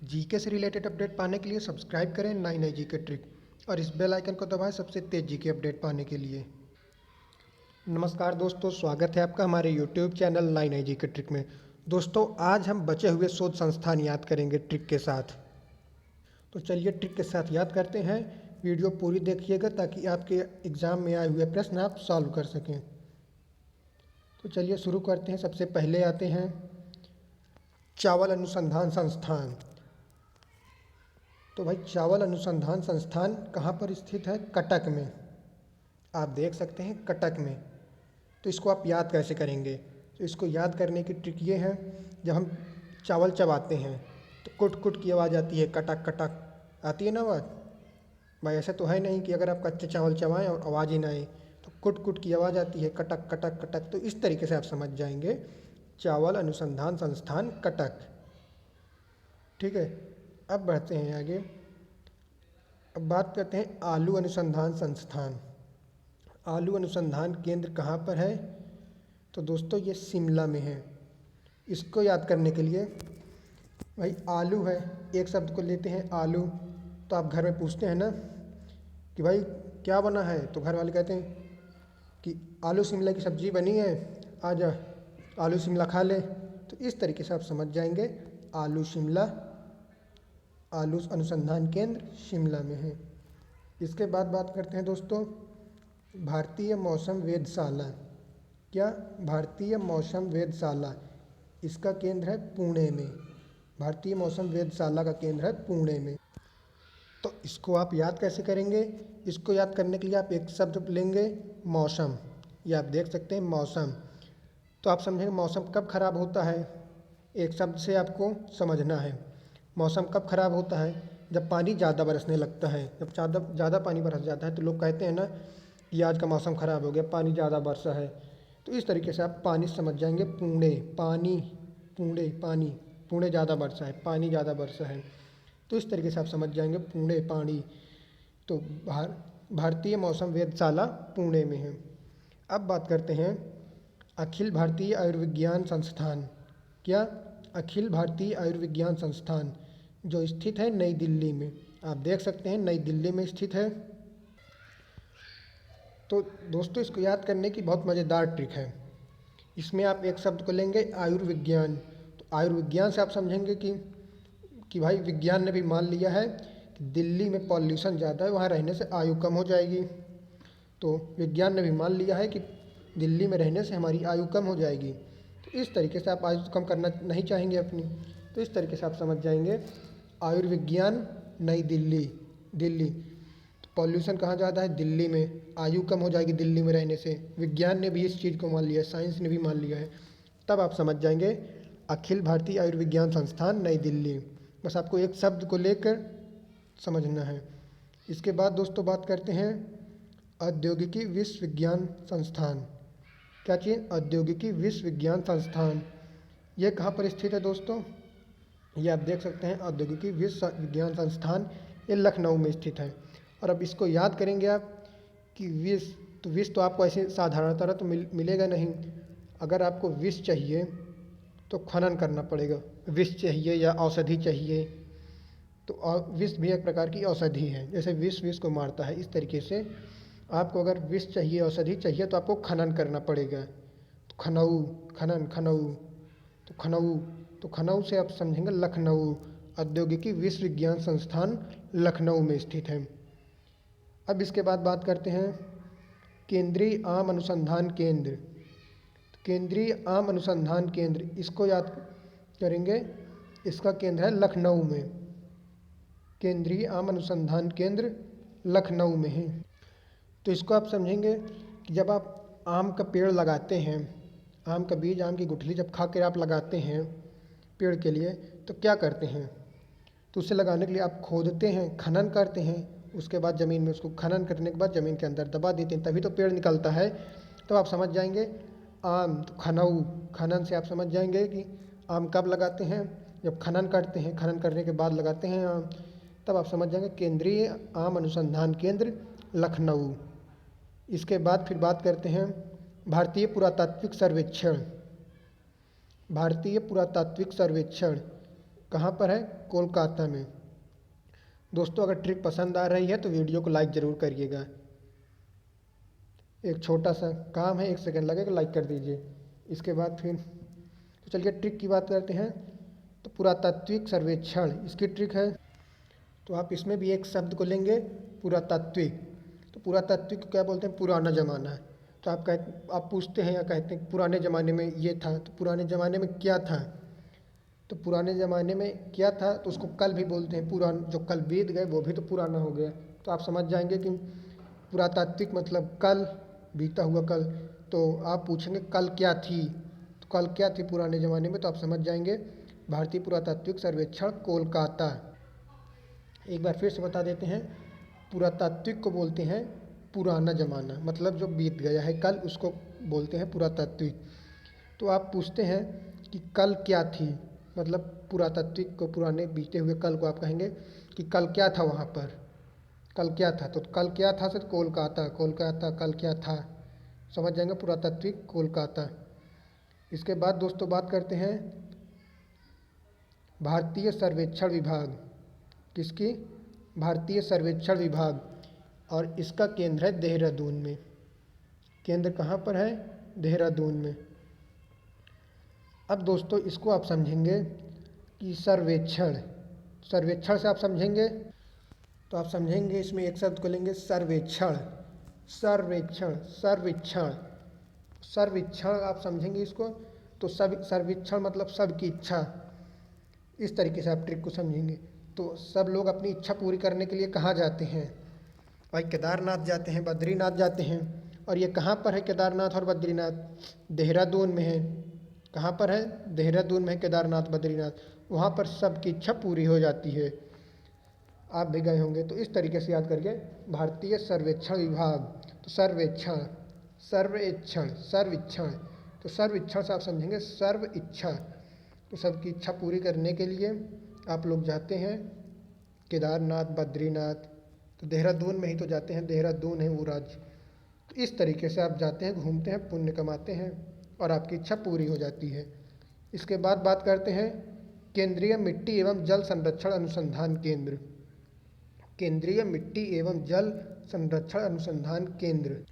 GK से related update पाने के लिए सब्सक्राइब करें 9 जीके ट्रिक और इस बेल आइकन को दबाएं सबसे तेज जीके अपडेट पाने के लिए। नमस्कार दोस्तों, स्वागत है आपका हमारे यूट्यूब चैनल 9 जीके ट्रिक में। दोस्तों, आज हम बचे हुए शोध संस्थान याद करेंगे ट्रिक के साथ। तो चलिए ट्रिक के साथ याद करते हैं। वीडियो पूरी देखिएगा ताकि आपके एग्ज़ाम में आए हुए प्रश्न आप सॉल्व कर सकें। तो चलिए शुरू करते हैं। सबसे पहले आते हैं चावल अनुसंधान संस्थान। तो भाई चावल अनुसंधान संस्थान कहाँ पर स्थित है? कटक में। आप देख सकते हैं कटक में। तो इसको आप याद कैसे करेंगे? तो इसको याद करने की ट्रिक ये है, जब हम चावल चबाते हैं तो कुट कुट की आवाज़ आती है, कटक कटक आती है ना आवाज़। भाई ऐसा तो है नहीं कि अगर आप कच्चे चावल चबाएं और आवाज़ ही ना आए, तो कुट कुट की आवाज़ आती है, कटक कटक कटक। तो इस तरीके से आप समझ जाएंगे चावल अनुसंधान संस्थान कटक। ठीक है, अब बढ़ते हैं आगे। अब बात करते हैं आलू अनुसंधान संस्थान। आलू अनुसंधान केंद्र कहाँ पर है? तो दोस्तों ये शिमला में है। इसको याद करने के लिए भाई आलू है, एक शब्द को लेते हैं आलू। तो आप घर में पूछते हैं ना कि भाई क्या बना है, तो घर वाले कहते हैं कि आलू शिमला की सब्ज़ी बनी है, आ जा आलू शिमला खा ले। तो इस तरीके से आप समझ जाएंगे आलू शिमला, आलू अनुसंधान केंद्र शिमला में है। इसके बाद बात करते हैं दोस्तों भारतीय मौसम वेधशाला। क्या? भारतीय मौसम वेधशाला, इसका केंद्र है पुणे में। भारतीय मौसम वेधशाला का केंद्र है पुणे में। तो इसको आप याद कैसे करेंगे? इसको याद करने के लिए आप एक शब्द लेंगे मौसम। ये आप देख सकते हैं मौसम। तो आप समझेंगे मौसम कब खराब होता है, एक शब्द से आपको समझना है। मौसम कब खराब होता है? जब पानी ज़्यादा बरसने लगता है। जब ज़्यादा पानी बरस जाता है तो लोग कहते हैं ना कि आज का मौसम ख़राब हो गया, पानी ज़्यादा बरसा है। तो इस तरीके से आप पानी समझ जाएंगे, पुणे पानी, पुणे पानी, पुणे ज़्यादा बरसा है, पानी ज़्यादा बरसा है। तो इस तरीके से आप समझ जाएंगे पुणे पानी। तो भारतीय मौसम वेधशाला पुणे में है। अब बात करते हैं अखिल भारतीय आयुर्विज्ञान संस्थान। क्या? अखिल भारतीय आयुर्विज्ञान संस्थान, जो स्थित है नई दिल्ली में। आप देख सकते हैं नई दिल्ली में स्थित है। तो दोस्तों इसको याद करने की बहुत मज़ेदार ट्रिक है। इसमें आप एक शब्द को लेंगे आयुर्विज्ञान। तो आयुर्विज्ञान से आप समझेंगे कि भाई विज्ञान ने भी मान लिया है कि दिल्ली में पॉल्यूशन ज़्यादा है, वहाँ रहने से आयु कम हो जाएगी। तो विज्ञान ने भी मान लिया है कि दिल्ली में रहने से हमारी आयु कम हो जाएगी। तो इस तरीके से आप आयु कम करना नहीं चाहेंगे अपनी। तो इस तरीके से आप समझ जाएंगे आयुर्विज्ञान नई दिल्ली, दिल्ली। तो पॉल्यूशन कहाँ ज़्यादा है? दिल्ली में, आयु कम हो जाएगी दिल्ली में रहने से। विज्ञान ने भी इस चीज़ को मान लिया है, साइंस ने भी मान लिया है। तब आप समझ जाएंगे अखिल भारतीय आयुर्विज्ञान संस्थान नई दिल्ली। बस आपको एक शब्द को लेकर समझना है। इसके बाद दोस्तों बात करते हैं औद्योगिकी विश्वविज्ञान संस्थान। क्या चीज़? औद्योगिकी विश्वविज्ञान संस्थान। ये कहाँ पर स्थित है दोस्तों? ये आप देख सकते हैं औद्योगिकी विश्वविज्ञान संस्थान, ये लखनऊ में स्थित है। और अब इसको याद करेंगे आप कि विष, तो विष तो आपको ऐसे साधारणतः तो मिलेगा नहीं। अगर आपको विष चाहिए तो खनन करना पड़ेगा। विष चाहिए या औषधि चाहिए, तो विष भी एक प्रकार की औषधि है। जैसे विष को मारता है, इस तरीके से आपको अगर विष चाहिए, औषधि चाहिए, तो आपको खनन करना पड़ेगा। तो खनऊ, खनन, खनऊ, तो खनऊ से आप समझेंगे लखनऊ। औद्योगिकी विश्वविज्ञान संस्थान लखनऊ में स्थित है। अब इसके बाद बात करते हैं केंद्रीय आम अनुसंधान केंद्र। तो केंद्रीय आम अनुसंधान केंद्र, इसको याद करेंगे, इसका केंद्र है लखनऊ में। केंद्रीय आम अनुसंधान केंद्र लखनऊ में है। तो इसको आप समझेंगे कि जब आप आम का पेड़ लगाते हैं, आम का बीज, आम की गुठली जब खा कर आप लगाते हैं पेड़ के लिए, तो क्या करते हैं? तो उसे लगाने के लिए आप खोदते हैं, खनन करते हैं। उसके बाद ज़मीन में उसको खनन करने के बाद ज़मीन के अंदर दबा देते हैं, तभी तो पेड़ निकलता है। तो आप समझ जाएंगे आम, तो खनऊ, खनन से आप समझ जाएंगे कि आम कब लगाते हैं? जब खनन करते हैं, खनन करने के बाद लगाते हैं आम। तब आप समझ जाएंगे केंद्रीय आम अनुसंधान केंद्र लखनऊ। इसके बाद फिर बात करते हैं भारतीय पुरातात्विक सर्वेक्षण। भारतीय पुरातात्विक सर्वेक्षण, कहाँ पर है? कोलकाता में। दोस्तों अगर ट्रिक पसंद आ रही है तो वीडियो को लाइक ज़रूर करिएगा। एक छोटा सा काम है, 1 सेकंड लगेगा, लाइक कर दीजिए। इसके बाद फिर तो चलिए ट्रिक की बात करते हैं। तो पुरातात्विक सर्वेक्षण इसकी ट्रिक है। तो आप इसमें भी एक शब्द को लेंगे, पुरातात्विक। तो पुरातात्विक को क्या बोलते हैं? पुराना ज़माना। तो आप पूछते हैं या कहते हैं पुराने ज़माने में ये था, तो पुराने ज़माने में क्या था? तो पुराने ज़माने में क्या था तो उसको कल भी बोलते हैं। जो कल बीत गए वो भी तो पुराना हो गया। तो आप समझ जाएंगे कि पुरातात्विक मतलब कल, बीता हुआ कल। तो आप पूछेंगे कल क्या थी, तो कल क्या थी पुराने ज़माने में, तो आप समझ जाएंगे भारतीय पुरातात्विक सर्वेक्षण कोलकाता। एक बार फिर से बता देते हैं, पुरातात्विक को बोलते हैं पुराना ज़माना, मतलब जो बीत गया है कल उसको बोलते हैं पुरातात्विक। तो आप पूछते हैं कि कल क्या थी, मतलब पुरातात्विक को, पुराने बीते हुए कल को आप कहेंगे कि कल क्या था वहाँ पर, कल क्या था। तो कल क्या था सर? कोलकाता। कोलकाता कल क्या था, समझ जाएंगे पुरातात्विक कोलकाता। इसके बाद दोस्तों बात करते हैं भारतीय सर्वेक्षण विभाग। किसकी? भारतीय सर्वेक्षण विभाग। और इसका केंद्र है देहरादून में। केंद्र कहाँ पर है? देहरादून में। अब दोस्तों इसको आप समझेंगे कि सर्वेक्षण, सर्वेक्षण से आप समझेंगे तो आप समझेंगे इसमें एक शब्द को लेंगे, सर्वेक्षण। सर्वेक्षण, सर्वेक्षण, सर्वेक्षण आप समझेंगे इसको। तो सब सर्वेक्षण मतलब सबकी इच्छा। इस तरीके से आप ट्रिक को समझेंगे। तो सब लोग अपनी इच्छा पूरी करने के लिए कहाँ जाते हैं? भाई केदारनाथ जाते हैं, बद्रीनाथ जाते हैं। और ये कहाँ पर है केदारनाथ और बद्रीनाथ? देहरादून में है। कहाँ पर है? देहरादून में है केदारनाथ बद्रीनाथ। वहाँ पर सबकी इच्छा पूरी हो जाती है। आप भी गए होंगे, तो इस तरीके से याद करिए, भारतीय सर्वेक्षण विभाग। तो सर्वेक्षण, सर्वेक्षण, सर्वेक्षण। तो सर्वेक्षण से आप समझेंगे सर्व इच्छा। तो सबकी इच्छा पूरी करने के लिए आप लोग जाते हैं केदारनाथ, बद्रीनाथ। तो देहरादून में ही तो जाते हैं, देहरादून है वो राज्य। तो इस तरीके से आप जाते हैं, घूमते हैं, पुण्य कमाते हैं और आपकी इच्छा पूरी हो जाती है। इसके बाद बात करते हैं केंद्रीय मिट्टी एवं जल संरक्षण अनुसंधान केंद्र। केंद्रीय मिट्टी एवं जल संरक्षण अनुसंधान केंद्र।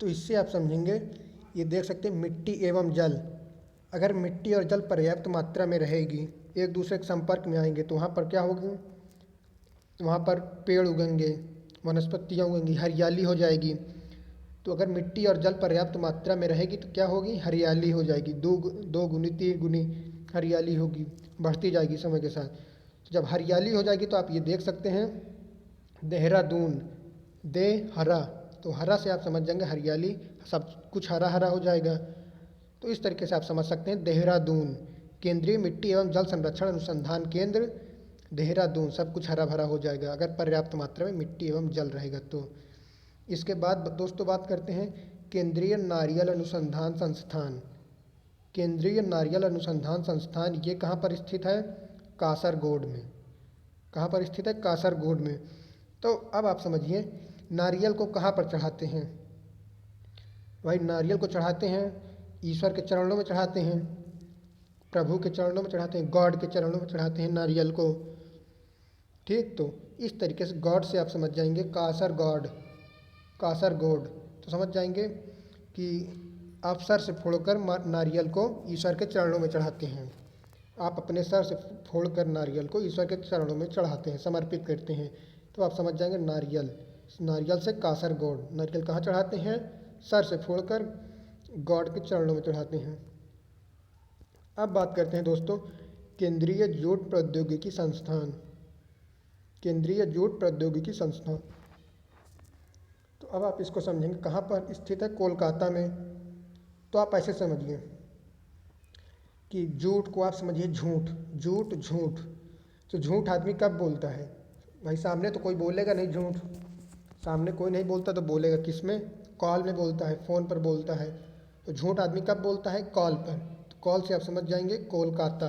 तो इससे आप समझेंगे, ये देख सकते हैं मिट्टी एवं जल। अगर मिट्टी और जल पर्याप्त मात्रा में रहेगी, एक दूसरे के संपर्क में आएंगे, तो वहाँ पर क्या होगी? वहाँ पर पेड़ उगेंगे, वनस्पतियाँ उगेंगी, हरियाली हो जाएगी। तो अगर मिट्टी और जल पर्याप्त मात्रा में रहेगी तो क्या होगी? हरियाली हो जाएगी। दो गुनी, 3 गुनी हरियाली होगी, बढ़ती जाएगी समय के साथ। तो जब हरियाली हो जाएगी तो आप ये देख सकते हैं देहरादून, दे हरा। तो हरा से आप समझ जाएंगे हरियाली, सब कुछ हरा हरा हो जाएगा। तो इस तरीके से आप समझ सकते हैं देहरादून, केंद्रीय मिट्टी एवं जल संरक्षण अनुसंधान केंद्र देहरादून, सब कुछ हरा भरा हो जाएगा अगर पर्याप्त मात्रा में मिट्टी एवं जल रहेगा तो। इसके बाद दोस्तों बात करते हैं केंद्रीय नारियल अनुसंधान संस्थान। केंद्रीय नारियल अनुसंधान संस्थान ये कहाँ पर स्थित है? कासरगोड में। कहाँ पर स्थित है? कासरगोड में। तो अब आप समझिए नारियल को कहाँ पर चढ़ाते हैं? भाई नारियल को चढ़ाते हैं ईश्वर के चरणों में चढ़ाते हैं, प्रभु के चरणों में चढ़ाते हैं, गॉड के चरणों में चढ़ाते हैं नारियल को। ठीक, तो इस तरीके से गॉड से आप समझ जाएंगे कासरगोड, कासरगोड। तो समझ जाएंगे कि आप सर से फोड़कर नारियल को ईश्वर के चरणों में चढ़ाते हैं। आप अपने सर से फोड़कर नारियल को ईश्वर के चरणों में चढ़ाते हैं, समर्पित करते हैं। तो आप समझ जाएंगे नारियल, नारियल से कासरगोड। नारियल कहाँ चढ़ाते हैं? सर से फोड़कर गॉड के चरणों में चढ़ाते हैं। अब बात करते हैं दोस्तों केंद्रीय जूट प्रौद्योगिकी संस्थान। केंद्रीय जूट प्रौद्योगिकी संस्थान। तो अब आप इसको समझेंगे कहाँ पर स्थित है? कोलकाता में। तो आप ऐसे समझिए कि जूट को आप समझिए झूठ, जूट झूठ। तो झूठ आदमी कब बोलता है? भाई सामने तो कोई बोलेगा नहीं झूठ, सामने कोई नहीं बोलता तो बोलेगा किस में? कॉल में बोलता है, फ़ोन पर बोलता है। तो झूठ आदमी कब बोलता है? कॉल पर। तो कॉल से आप समझ जाएंगे कोलकाता,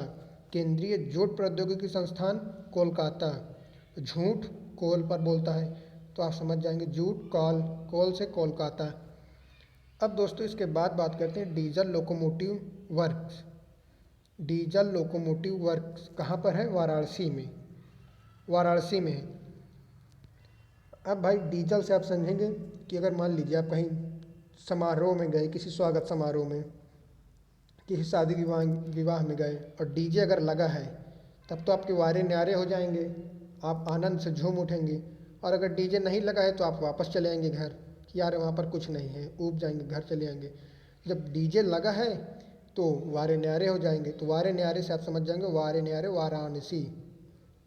केंद्रीय जूट प्रौद्योगिकी संस्थान कोलकाता। झूठ कॉल पर बोलता है तो आप समझ जाएंगे जूट कॉल, कॉल से कोलकाता। अब दोस्तों इसके बाद बात करते हैं diesel locomotive works. Diesel locomotive works कहाँ पर है? वाराणसी में। वाराणसी में है। अब भाई डीजल से आप समझेंगे कि अगर मान लीजिए आप कहीं समारोह में गए, किसी स्वागत समारोह में, किसी शादी विवाह विवाह में गए और डीजे अगर लगा है, तब तो आपके वारे न्यारे हो जाएंगे, आप आनंद से झूम उठेंगे। और अगर डीजे नहीं लगा है तो आप वापस चले आएंगे घर कि यार वहाँ पर कुछ नहीं है, ऊब जाएंगे, घर चले आएंगे। जब डीजे लगा है तो वारे न्यारे हो जाएंगे। तो वारे न्यारे से आप समझ जाएंगे वारे न्यारे Varanasi.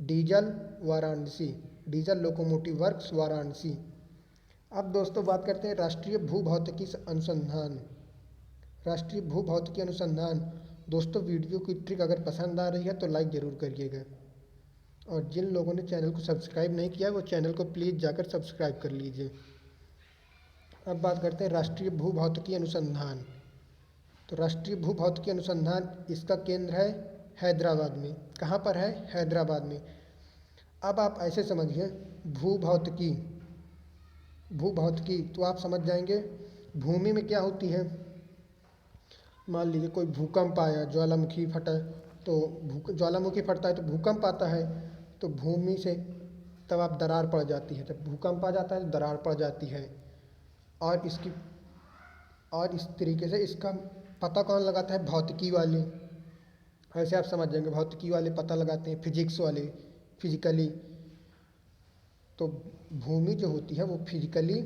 Diesel Varanasi, diesel locomotive works Varanasi. अब दोस्तों बात करते हैं राष्ट्रीय भूभौतिकी अनुसंधान। राष्ट्रीय भूभौतिकी अनुसंधान। दोस्तों वीडियो की ट्रिक अगर पसंद आ रही है तो लाइक ज़रूर करिएगा, और जिन लोगों ने चैनल को सब्सक्राइब नहीं किया वो चैनल को प्लीज़ जाकर सब्सक्राइब कर लीजिए। अब बात करते हैं राष्ट्रीय भूभौतिकी अनुसंधान। तो राष्ट्रीय भूभौतिकी अनुसंधान, इसका केंद्र है हैदराबाद में। कहाँ पर है? हैदराबाद में। अब आप ऐसे समझिए, भूभौतिकी, भूभौतिकी तो आप समझ जाएंगे भूमि में क्या होती है। मान लीजिए कोई भूकंप आया, ज्वालामुखी फटा, तो ज्वालामुखी फटता है तो भूकंप आता है, तो भूमि से तब आप दरार पड़ जाती है। जब भूकंप आ जाता है तो दरार पड़ जाती है। और इस तरीके से इसका पता कौन लगाता है? भौतिकी वाले। ऐसे आप समझ जाएंगे भौतिकी वाले पता लगाते हैं, फिजिक्स वाले फिजिकली। तो भूमि जो होती है वो फिजिकली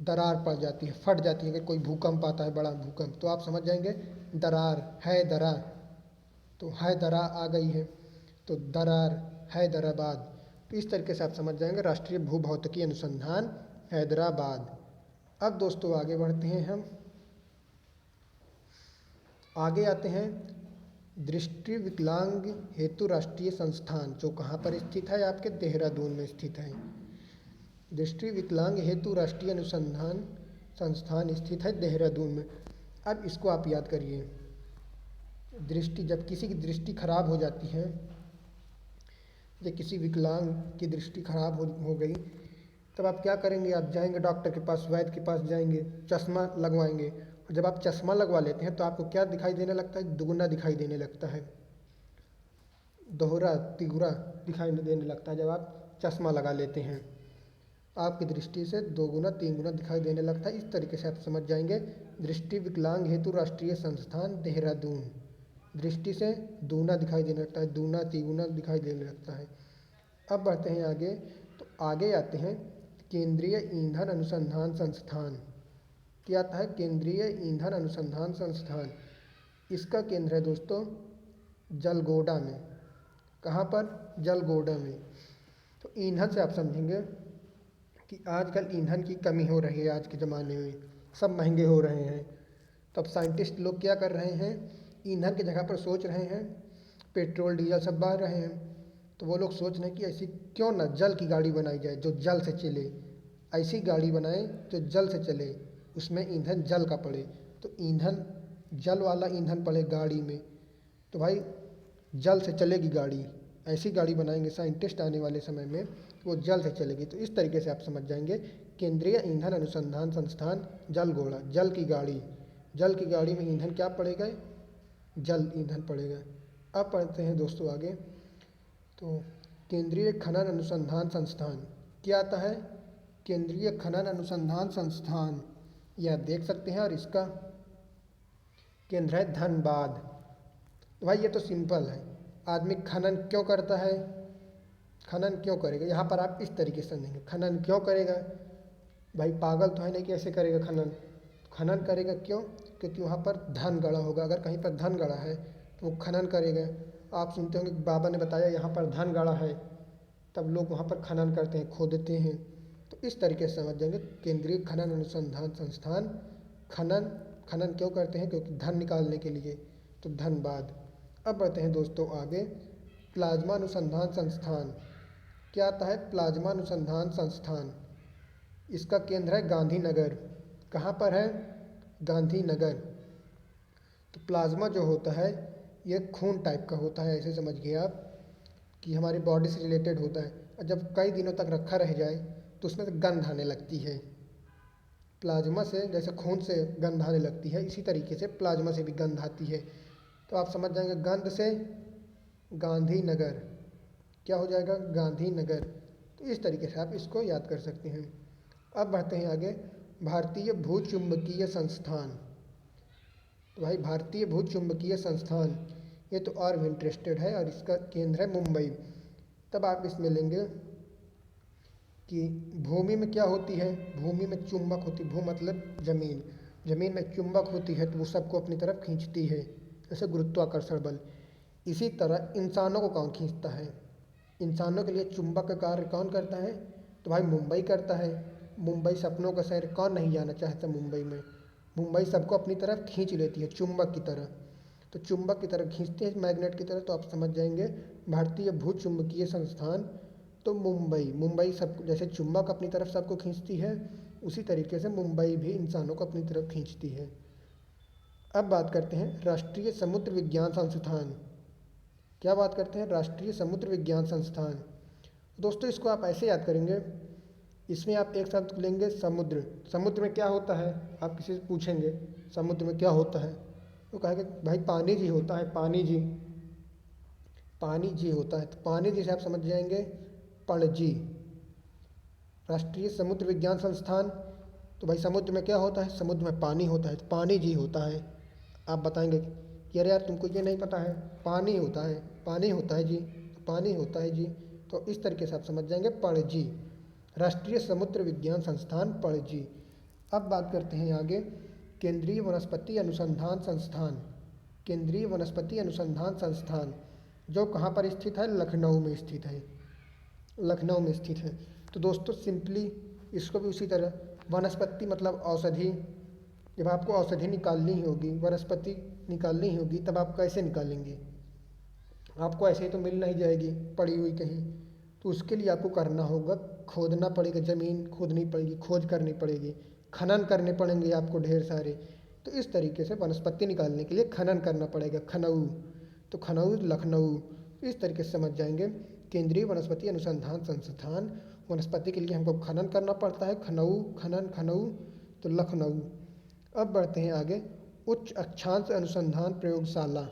दरार पड़ जाती है, फट जाती है। अगर कोई भूकंप आता है, बड़ा भूकंप, तो आप समझ जाएंगे दरार है, दरा, तो है दरा आ गई है, तो दरार हैदराबाद। तो इस तरीके से आप समझ जाएंगे राष्ट्रीय भूभौतिकी अनुसंधान हैदराबाद। अब दोस्तों आगे बढ़ते हैं हम, आगे आते हैं दृष्टि विकलांग हेतु राष्ट्रीय संस्थान, जो कहाँ पर स्थित है? आपके देहरादून में स्थित है। दृष्टि विकलांग हेतु राष्ट्रीय अनुसंधान संस्थान स्थित है देहरादून में। अब इसको आप याद करिए। दृष्टि, जब किसी की दृष्टि खराब हो जाती है, या किसी विकलांग की दृष्टि खराब हो गई, तब आप क्या करेंगे? आप जाएंगे डॉक्टर के पास, वैद्य के पास जाएंगे, चश्मा लगवाएंगे। और जब आप चश्मा लगवा लेते हैं तो आपको क्या दिखाई देने लगता है? दुगना दिखाई देने लगता है, दोहरा तिगुरा दिखाई देने लगता है। जब आप चश्मा लगा लेते हैं आपकी दृष्टि से 2 गुना 3 गुना दिखाई देने लगता है। इस तरीके से आप समझ जाएंगे दृष्टि विकलांग हेतु राष्ट्रीय संस्थान देहरादून। दृष्टि से दूना दिखाई देने लगता है, दूना तिगुना दिखाई देने लगता है। अब बढ़ते हैं आगे, तो आगे आते हैं केंद्रीय ईंधन अनुसंधान संस्थान। क्या आता है? केंद्रीय ईंधन अनुसंधान संस्थान। इसका केंद्र है दोस्तों जलगोड़ा में। कहाँ पर? जलगोड़ा में। तो ईंधन से आप समझेंगे कि आजकल ईंधन की कमी हो रही है, आज के ज़माने में सब महंगे हो रहे हैं। तब साइंटिस्ट लोग क्या कर रहे हैं? ईंधन की जगह पर सोच रहे हैं, पेट्रोल डीजल सब बढ़ रहे हैं, तो वो लोग सोच रहे हैं कि ऐसी क्यों ना जल की गाड़ी बनाई जाए जो जल से चले। ऐसी गाड़ी बनाएं जो जल से चले, उसमें ईंधन जल का पड़े। तो ईंधन जल वाला ईंधन पड़े गाड़ी में, तो भाई जल से चलेगी गाड़ी। ऐसी गाड़ी बनाएंगे साइंटिस्ट आने वाले समय में, वो जल से चलेगी। तो इस तरीके से आप समझ जाएंगे केंद्रीय ईंधन अनुसंधान संस्थान जलगोड़ा, जल की गाड़ी। जल की गाड़ी में ईंधन क्या पड़ेगा? जल ईंधन पड़ेगा। अब पढ़ते हैं दोस्तों आगे, तो केंद्रीय खनन अनुसंधान संस्थान क्या आता है? केंद्रीय खनन अनुसंधान संस्थान, यह देख सकते हैं। और इसका केंद्र है धनबाद। तो भाई ये तो सिंपल है, आदमी खनन क्यों करता है? खनन क्यों करेगा? यहाँ पर आप इस तरीके से समझेंगे खनन क्यों करेगा। भाई पागल तो है नहीं, कैसे करेगा खनन? खनन करेगा क्यों? क्योंकि वहाँ पर धन गड़ा होगा। अगर कहीं पर धन गड़ा है तो वो खनन करेगा। आप सुनते होंगे बाबा ने बताया यहाँ पर धन गड़ा है, तब लोग वहाँ पर खनन करते हैं, खोदते हैं। तो इस तरीके से समझ जाएंगे केंद्रीय खनन अनुसंधान संस्थान खनन क्यों करते हैं? क्योंकि धन निकालने के लिए। तो धनबाद। अब बढ़ते हैं दोस्तों आगे, प्लाज्मा अनुसंधान संस्थान। क्या आता है? प्लाज्मा अनुसंधान संस्थान। इसका केंद्र है गांधीनगर। कहाँ पर है? गांधीनगर। तो प्लाज्मा जो होता है ये खून टाइप का होता है, ऐसे समझिए आप कि हमारी बॉडी से रिलेटेड होता है। और जब कई दिनों तक रखा रह जाए तो उसमें से गंध आने लगती है। प्लाज्मा से जैसे खून से गंध आने लगती है, इसी तरीके से प्लाज्मा से भी गंध आती है। तो आप समझ जाएंगे गंध से गांधीनगर, क्या हो जाएगा, गांधीनगर। तो इस तरीके से आप इसको याद कर सकते हैं। अब बढ़ते हैं आगे, भारतीय भूचुंबकीय संस्थान। तो भाई भारतीय भूचुंबकीय संस्थान, ये तो और भी इंटरेस्टेड है और इसका केंद्र है मुंबई। तब आप इसमें लेंगे कि भूमि में क्या होती है, भूमि में चुंबक होती है, भू मतलब जमीन, जमीन में चुंबक होती है तो वो सबको अपनी तरफ खींचती है, जैसे गुरुत्वाकर्षण बल। इसी तरह इंसानों को कौन खींचता है, इंसानों के लिए चुंबक का कार्य कौन करता है, तो भाई मुंबई करता है। मुंबई सपनों का शहर, कौन नहीं जाना चाहता मुंबई में। मुंबई सबको अपनी तरफ खींच लेती है चुंबक की तरह, तो चुंबक की तरह खींचती है, मैग्नेट की तरह। तो आप समझ जाएंगे भारतीय भूचुंबकीय संस्थान, तो मुंबई, मुंबई सब जैसे चुंबक अपनी तरफ सबको खींचती है, उसी तरीके से मुंबई भी इंसानों को अपनी तरफ खींचती है। अब बात करते हैं राष्ट्रीय समुद्र विज्ञान संस्थान। क्या बात करते हैं, राष्ट्रीय समुद्र विज्ञान संस्थान। दोस्तों इसको आप ऐसे याद करेंगे, इसमें आप एक शब्द लेंगे समुद्र। समुद्र में क्या होता है, आप किसी से पूछेंगे समुद्र में क्या होता है, तो कहेंगे भाई पानी जी होता है, पानी जी, पानी जी होता है। तो पानी जी से आप समझ जाएंगे पणजी। राष्ट्रीय समुद्र विज्ञान संस्थान, तो भाई समुद्र में क्या होता है, समुद्र में पानी होता है, तो पानी जी होता है। आप बताएंगे कि अरे यार तुमको ये नहीं पता है, पानी होता है, पानी होता है जी, पानी होता है जी। तो इस तरीके से आप समझ जाएंगे पणजी, राष्ट्रीय समुद्र विज्ञान संस्थान पणजी। अब बात करते हैं आगे, केंद्रीय वनस्पति अनुसंधान संस्थान। केंद्रीय वनस्पति अनुसंधान संस्थान जो कहाँ पर स्थित है, लखनऊ में स्थित है, लखनऊ में स्थित है। तो दोस्तों सिंपली इसको भी उसी तरह, वनस्पति मतलब औषधि, जब आपको औषधि निकालनी ही होगी, वनस्पति निकालनी ही होगी, तब आप कैसे निकालेंगे, आपको ऐसे ही तो मिल नहीं जाएगी पड़ी हुई कहीं, तो उसके लिए आपको करना होगा, खोदना पड़ेगा, ज़मीन खोदनी पड़ेगी, खोज करनी पड़ेगी, खनन करने पड़ेंगे आपको ढेर सारे। तो इस तरीके से वनस्पति निकालने के लिए खनन करना पड़ेगा, खनऊ, तो खनऊ लखनऊ। इस तरीके से समझ जाएंगे केंद्रीय वनस्पति अनुसंधान संस्थान, वनस्पति के लिए हमको खनन करना पड़ता है, खनऊ, खनन, खनऊ, तो लखनऊ। अब बढ़ते हैं आगे, उच्च अक्षांश अनुसंधान प्रयोगशाला।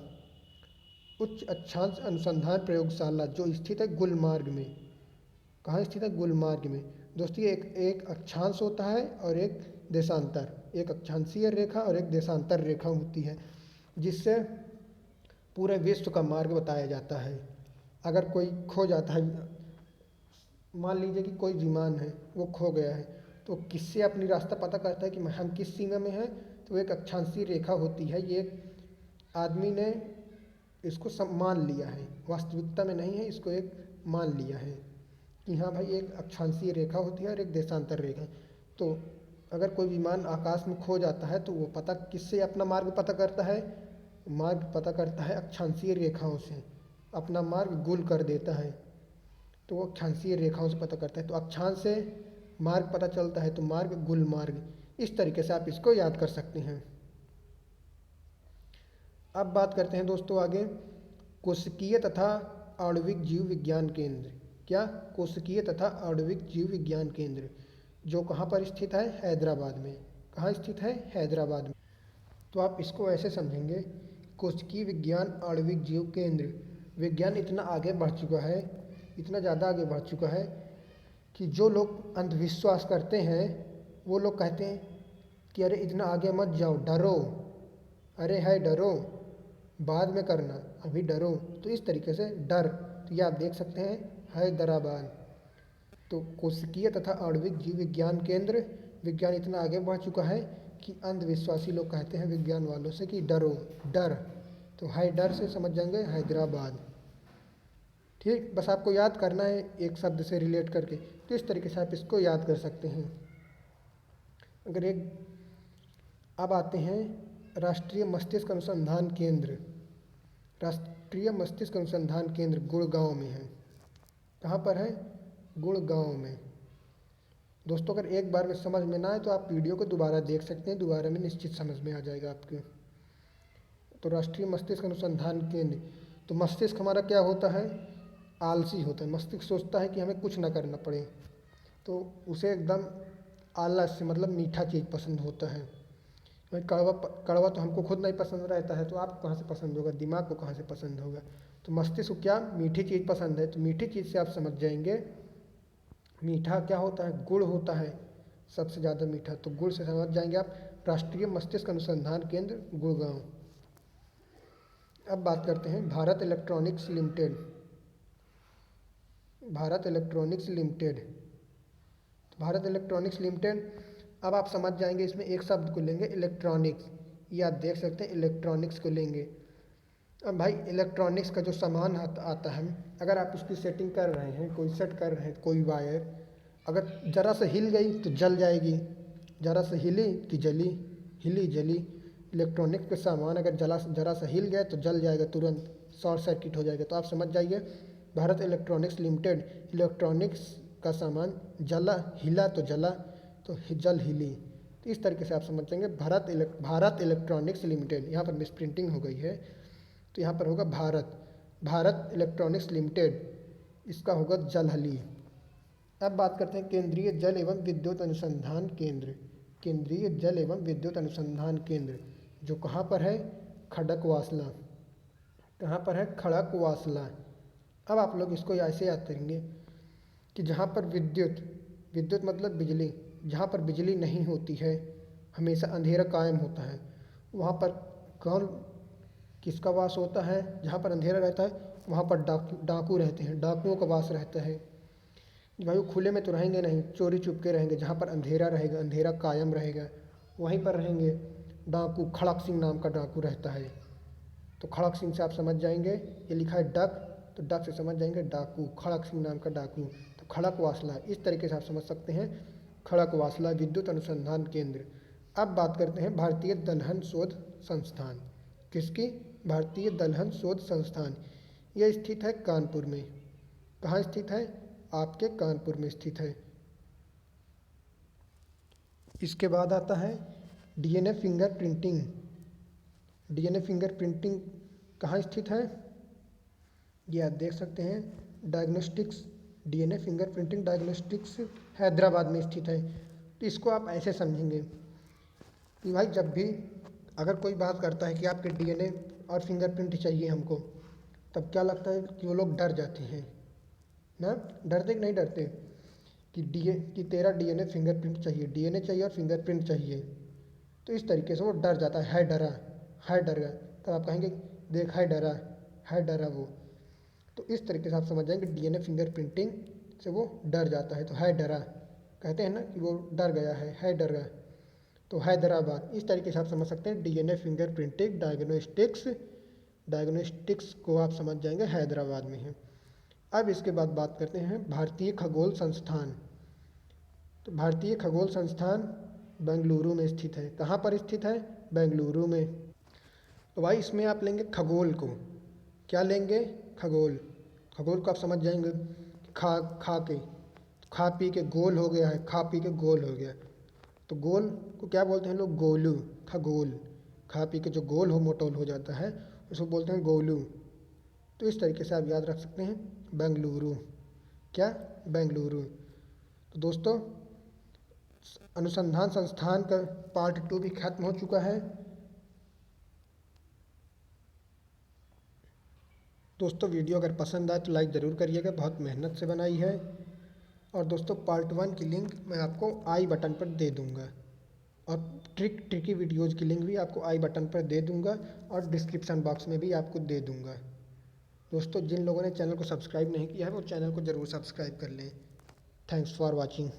उच्च अक्षांश अनुसंधान प्रयोगशाला जो स्थित है गुलमार्ग में। कहाँ स्थित है, गुलमार्ग में। दोस्तों ये एक अक्षांश होता है और एक देशांतर, एक अक्षांशीय रेखा और एक देशांतर रेखा होती है, जिससे पूरे विश्व का मार्ग बताया जाता है। अगर कोई खो जाता है, मान लीजिए कि कोई विमान है वो खो गया है, तो किससे अपनी रास्ता पता करता है कि हम किस सीमा में हैं, तो एक अक्षांशीय रेखा होती है। ये एक आदमी ने इसको सब मान लिया है, वास्तविकता में नहीं है, इसको एक मान लिया है कि हाँ भाई एक अक्षांशीय रेखा होती है और एक देशांतर रेखा। तो अगर कोई विमान आकाश में खो जाता है तो वो पता किससे अपना मार्ग पता करता है, मार्ग पता करता है अक्षांशीय रेखाओं से, अपना मार्ग गुल कर देता है, तो वो अक्षांशीय रेखाओं से पता करता है। तो अक्षांश से मार्ग पता चलता है, तो मार्ग गुल मार्ग। इस तरीके से आप इसको याद कर सकते हैं। अब बात करते हैं दोस्तों आगे, कोशिकीय तथा आणविक जीव विज्ञान केंद्र। क्या, कोशिकीय तथा आणविक जीव विज्ञान केंद्र जो कहाँ पर स्थित है, हैदराबाद में। कहाँ स्थित है, हैदराबाद में। तो आप इसको ऐसे समझेंगे, कोशिकीय विज्ञान आणविक जीव केंद्र, विज्ञान इतना आगे बढ़ चुका है, इतना ज़्यादा आगे बढ़ चुका है कि जो लोग अंधविश्वास करते हैं वो लोग कहते हैं कि अरे इतना आगे मत जाओ, डरो, अरे है डरो, बाद में करना, अभी डरो। तो इस तरीके से डर, तो ये आप देख सकते हैं हैदराबाद। तो कोशिकीय तथा आणविक जीव विज्ञान केंद्र, विज्ञान इतना आगे बढ़ चुका है कि अंधविश्वासी लोग कहते हैं विज्ञान वालों से कि डरो, डर, तो है डर से समझ जाएंगे हैदराबाद। ठीक, बस आपको याद करना है एक शब्द से रिलेट करके, तो इस तरीके से आप इसको याद कर सकते हैं। अगर एक, अब आते हैं राष्ट्रीय मस्तिष्क अनुसंधान केंद्र। राष्ट्रीय मस्तिष्क अनुसंधान केंद्र गुड़गांव में है। कहाँ पर है, गुड़गांव में। दोस्तों अगर एक बार में समझ में ना आए तो आप वीडियो को दोबारा देख सकते हैं, दोबारा में निश्चित समझ में आ जाएगा आपके। तो राष्ट्रीय मस्तिष्क अनुसंधान केंद्र, तो मस्तिष्क हमारा क्या होता है, आलसी होता है। मस्तिष्क सोचता है कि हमें कुछ ना करना पड़े, तो उसे एकदम आलस से मतलब मीठा चीज़ पसंद होता है, भाई कड़वा कड़वा तो हमको खुद नहीं पसंद रहता है, तो आपको कहाँ से पसंद होगा, दिमाग को कहाँ से पसंद होगा। तो मस्तिष्क को क्या मीठी चीज़ पसंद है, तो मीठी चीज़ से आप समझ जाएंगे। मीठा क्या होता है, गुड़ होता है सबसे ज़्यादा मीठा, तो गुड़ से समझ जाएंगे आप। राष्ट्रीय मस्तिष्क अनुसंधान केंद्र गुड़गांव। अब बात करते हैं Bharat electronics limited. Bharat electronics limited, तो भारत इलेक्ट्रॉनिक्स लिमिटेड, अब आप समझ जाएंगे। इसमें एक शब्द को लेंगे इलेक्ट्रॉनिक्स, ये आप देख सकते हैं इलेक्ट्रॉनिक्स को लेंगे। अब भाई इलेक्ट्रॉनिक्स का जो सामान आता है, अगर आप उसकी सेटिंग कर रहे हैं, कोई सेट कर रहे हैं, कोई वायर अगर ज़रा सा हिल गई तो जल जाएगी, ज़रा सा हिली कि जली, हिली जली। इलेक्ट्रॉनिक्स के सामान अगर ज़रा सा हिल गया तो जल जाएगा, तुरंत शॉर्ट सर्किट हो जाएगा। तो आप समझ जाइए भारत इलेक्ट्रॉनिक्स लिमिटेड, इलेक्ट्रॉनिक्स का सामान जला, हिला तो जला, तो जल हिली। तो इस तरीके से आप समझ जाएंगे भारत इलेक्ट्रॉनिक्स लिमिटेड। यहाँ पर मिस प्रिंटिंग हो गई है, तो यहाँ पर होगा भारत इलेक्ट्रॉनिक्स लिमिटेड, इसका होगा जलहली। अब बात करते हैं केंद्रीय जल एवं विद्युत अनुसंधान केंद्र। केंद्रीय जल एवं विद्युत अनुसंधान केंद्र जो कहाँ पर है, खड़कवासला। कहाँ पर है, खड़कवासला। अब आप लोग इसको ऐसे याद करेंगे कि जहाँ पर विद्युत मतलब बिजली, जहाँ पर बिजली नहीं होती है, हमेशा अंधेरा कायम होता है, वहाँ पर कौन किसका वास होता है। जहाँ पर अंधेरा रहता है वहाँ पर डाकू रहते हैं, डाकुओं का वास रहता है। भाई वो खुले में तो रहेंगे नहीं, चोरी चुपके रहेंगे। जहाँ पर अंधेरा रहेगा, अंधेरा कायम रहेगा, वहीं पर रहेंगे डाकू। खड़क सिंह नाम का डाकू रहता है, तो खड़क सिंह से आप समझ जाएंगे। ये लिखा है डक, तो डक से समझ जाएंगे डाकू, खड़क सिंह नाम का डाकू। तो खड़कवासला, इस तरीके से आप समझ सकते हैं, खड़कवासला विद्युत अनुसंधान केंद्र। अब बात करते हैं भारतीय दलहन शोध संस्थान। किसकी, भारतीय दलहन शोध संस्थान। यह स्थित है कानपुर में। कहाँ स्थित है, आपके कानपुर में स्थित है। इसके बाद आता है DNA finger printing. DNA finger printing कहाँ स्थित है, ये आप देख सकते हैं diagnostics, DNA finger printing diagnostics Hyderabad में स्थित है। तो इसको आप ऐसे समझेंगे कि भाई जब भी अगर कोई बात करता है कि आपके डीएनए और फिंगरप्रिंट चाहिए हमको, तब क्या लगता है कि वो लोग डर जाते हैं ना। डरते कि नहीं डरते कि तेरा डीएनए फिंगरप्रिंट चाहिए, डीएनए चाहिए और फिंगरप्रिंट चाहिए। तो इस तरीके से वो डर जाता है डरा, है डर गया। तब आप कहेंगे देख है डरा वो। तो इस तरीके से आप समझ जाएंगे डीएनए फिंगरप्रिंटिंग से वो डर जाता है। तो है डरा, कहते हैं ना कि वो डर गया है डर गया। तो हैदराबाद, इस तरीके से आप समझ सकते हैं डीएनए फिंगरप्रिंटिंग डायग्नोस्टिक्स को आप समझ जाएंगे हैदराबाद में है। अब इसके बाद बात करते हैं भारतीय खगोल संस्थान। तो भारतीय खगोल संस्थान बेंगलुरु में स्थित है। कहाँ पर स्थित है, बेंगलुरु में। तो भाई इसमें आप लेंगे खगोल को, क्या लेंगे, खगोल। खगोल को आप समझ जाएंगे खा पी के गोल हो गया है, खा पी के गोल हो गया। तो गोल को क्या बोलते हैं लोग, गोलू। खगोल, खा पी के जो गोल हो मोटोल हो जाता है उसको बोलते हैं गोलू। तो इस तरीके से आप याद रख सकते हैं बेंगलुरु, क्या, बेंगलुरु। तो दोस्तों अनुसंधान संस्थान का पार्ट 2 भी खत्म हो चुका है। दोस्तों वीडियो अगर पसंद आए तो लाइक ज़रूर करिएगा, बहुत मेहनत से बनाई है। और दोस्तों पार्ट 1 की लिंक मैं आपको आई बटन पर दे दूंगा, और ट्रिकी वीडियोज़ की लिंक भी आपको आई बटन पर दे दूंगा, और डिस्क्रिप्शन बॉक्स में भी आपको दे दूंगा। दोस्तों जिन लोगों ने चैनल को सब्सक्राइब नहीं किया है वो चैनल को ज़रूर सब्सक्राइब कर लें। Thanks for watching.